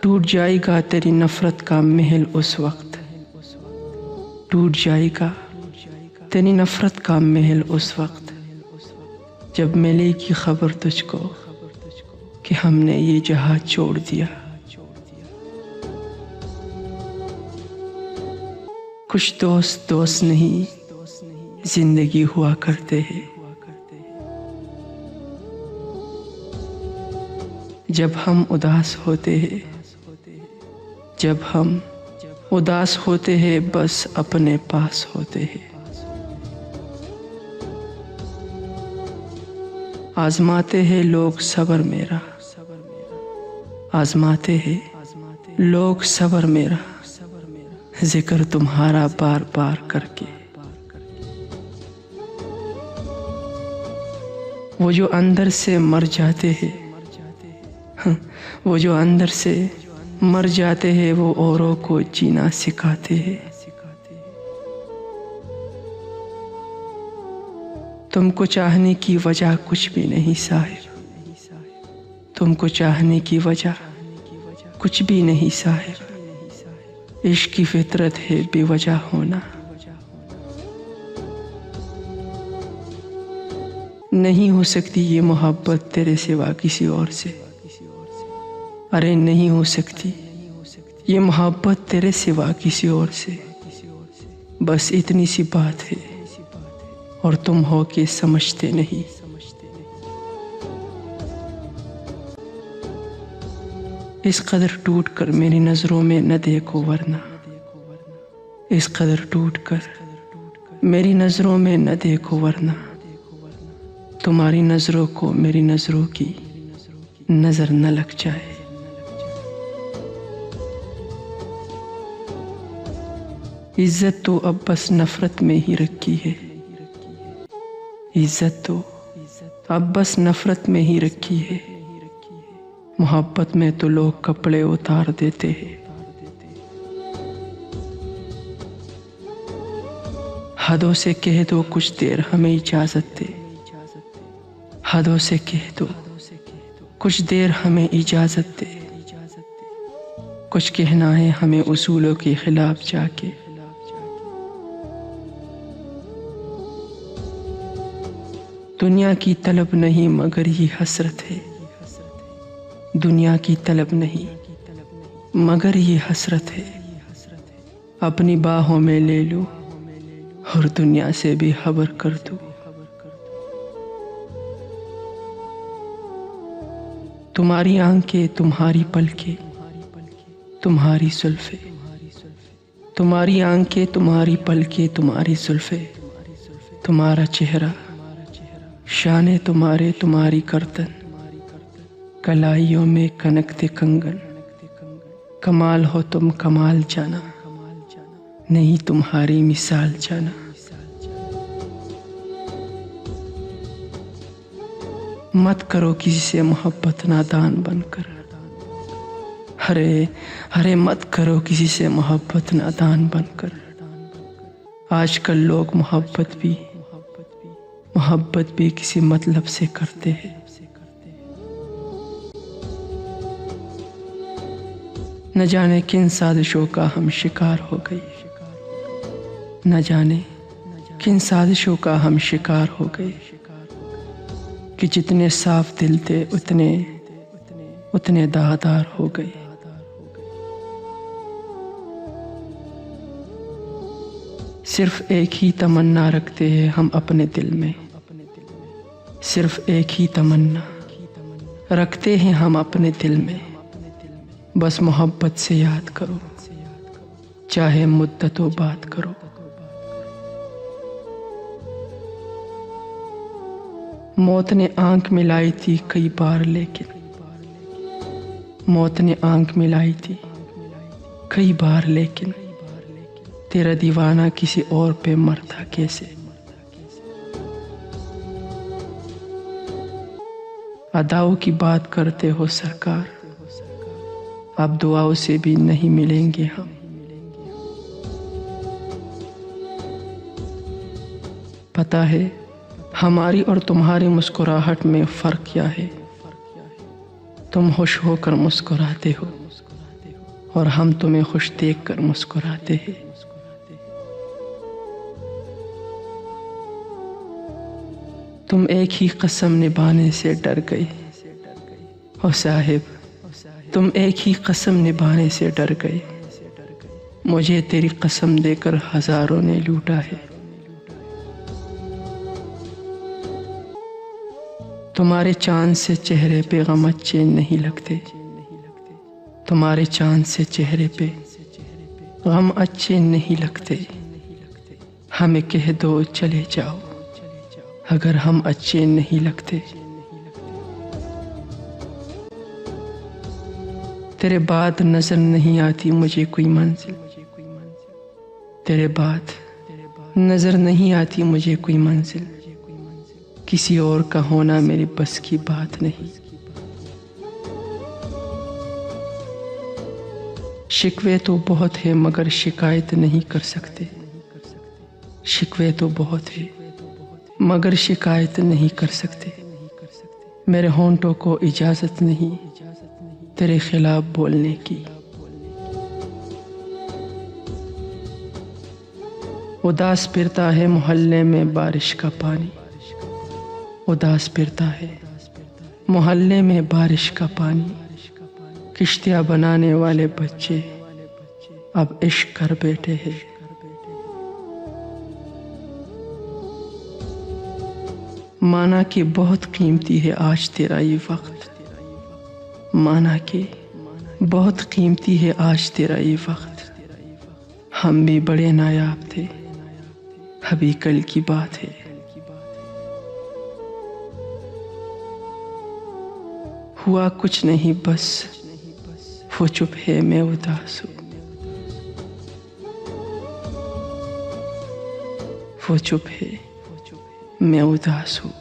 टूट जाएगा तेरी नफ़रत का महल उस वक्त, टूट जाएगा तेरी नफ़रत का महल उस वक्त, जब मिलेगी खबर तुझको कि हमने ये जहां छोड़ दिया। कुछ दोस्त दोस्त नहीं जिंदगी हुआ करते हैं, जब हम उदास होते हैं, जब हम उदास होते हैं बस अपने पास होते हैं। आजमाते हैं लोग सब्र मेरा, आजमाते हैं लोग सब्र मेरा, जिक्र तुम्हारा बार बार करके। वो जो अंदर से मर जाते हैं, वो जो अंदर से मर जाते हैं, वो औरों को जीना सिखाते हैं। तुमको चाहने की वजह कुछ भी नहीं साहिब, तुमको चाहने की वजह कुछ भी नहीं साहिब। इश्क की फितरत है बेवजह होना, नहीं हो सकती ये मोहब्बत तेरे सिवा किसी और से। अरे नहीं हो सकती ये मोहब्बत तेरे सिवा किसी और से। बस इतनी सी बात है और तुम हो के समझते नहीं। इस कदर टूट कर मेरी नजरों में न देखो वरना, इस कदर टूट कर मेरी नजरों में न देखो वरना, तुम्हारी नजरों को मेरी नजरों की नजर न लग जाए। इज्जत तो अब बस नफरत में ही रखी है, इज्जत तो अब बस नफरत में ही रखी है। मोहब्बत में तो लोग कपड़े उतार देते हैं। हदों से कह दो कुछ देर हमें इजाजत दे, हदों से कह दो कुछ देर हमें इजाजत दे। कुछ कहना है हमें उसूलों के खिलाफ जाके। दुनिया की तलब नहीं मगर ये हसरत है, दुनिया की तलब नहीं मगर ये हसरत है। अपनी बाहों में ले लो और दुनिया से भी खबर कर दो। तुम्हारी आंखें तुम्हारी पलकें तुम्हारी जुल्फे, तुम्हारी आंखें तुम्हारी पलकें तुम्हारी जुल्फे। तुम्हारा चेहरा शाने तुम्हारे तुम्हारी गर्दन, कलाइयों में कनकते कंगन। कमाल हो तुम कमाल जाना, नहीं तुम्हारी मिसाल जाना। मत करो किसी से मोहब्बत नादान बनकर, अरे मत करो किसी से मोहब्बत नादान बनकर। आजकल लोग मोहब्बत भी किसी मतलब से करते हैं। न जाने किन साजिशों का हम शिकार हो गए, न जाने किन साजिशों का हम शिकार हो गए, कि जितने साफ दिल थे उतने दागदार हो गए। सिर्फ एक ही तमन्ना रखते हैं हम अपने दिल में, सिर्फ एक ही तमन्ना रखते हैं हम अपने दिल में। बस मोहब्बत से याद करो, चाहे मुद्दतों बात करो। मौत ने आंख मिलाई थी कई बार, लेकिन मौत ने आंख मिलाई थी कई बार, लेकिन तेरा दीवाना किसी और पे मरता कैसे। अदाओं की बात करते हो सरकार, अब दुआओं से भी नहीं मिलेंगे हम। पता है हमारी और तुम्हारी मुस्कुराहट में फर्क क्या है। तुम खुश होकर मुस्कुराते हो और हम तुम्हें खुश देखकर मुस्कुराते हैं। तुम एक ही कसम निभाने से डर गए ओ साहिब, तुम एक ही कसम निभाने से डर गए। मुझे तेरी कसम देकर हजारों ने लूटा है। तुम्हारे चांद से चेहरे पे गम अच्छे नहीं लगते, तुम्हारे चांद से चेहरे पे गम अच्छे नहीं लगते। हमें कह दो चले जाओ अगर हम अच्छे नहीं लगते। तेरे बाद नजर नहीं आती मुझे कोई मंजिल, तेरे बाद नजर नहीं आती मुझे कोई मंजिल। किसी और का होना मेरी बस की बात नहीं। शिकवे तो बहुत है मगर शिकायत नहीं कर सकते, शिकवे तो बहुत है मगर शिकायत नहीं कर सकते। मेरे होंठों को इजाजत नहीं तेरे खिलाफ बोलने की। उदास फिरता है मोहल्ले में बारिश का पानी, उदास फिरता है मोहल्ले में बारिश का पानी। किश्तियां बनाने वाले बच्चे अब इश्क कर बैठे हैं। माना कि बहुत कीमती है आज तेरा ये वक्त, माना कि बहुत कीमती है आज तेरा ये वक्त। हम भी बड़े नायाब थे, अभी कल की बात है। हुआ कुछ नहीं बस वो चुप है मैं उदास हूँ, वो चुप है मैं उदास हूँ।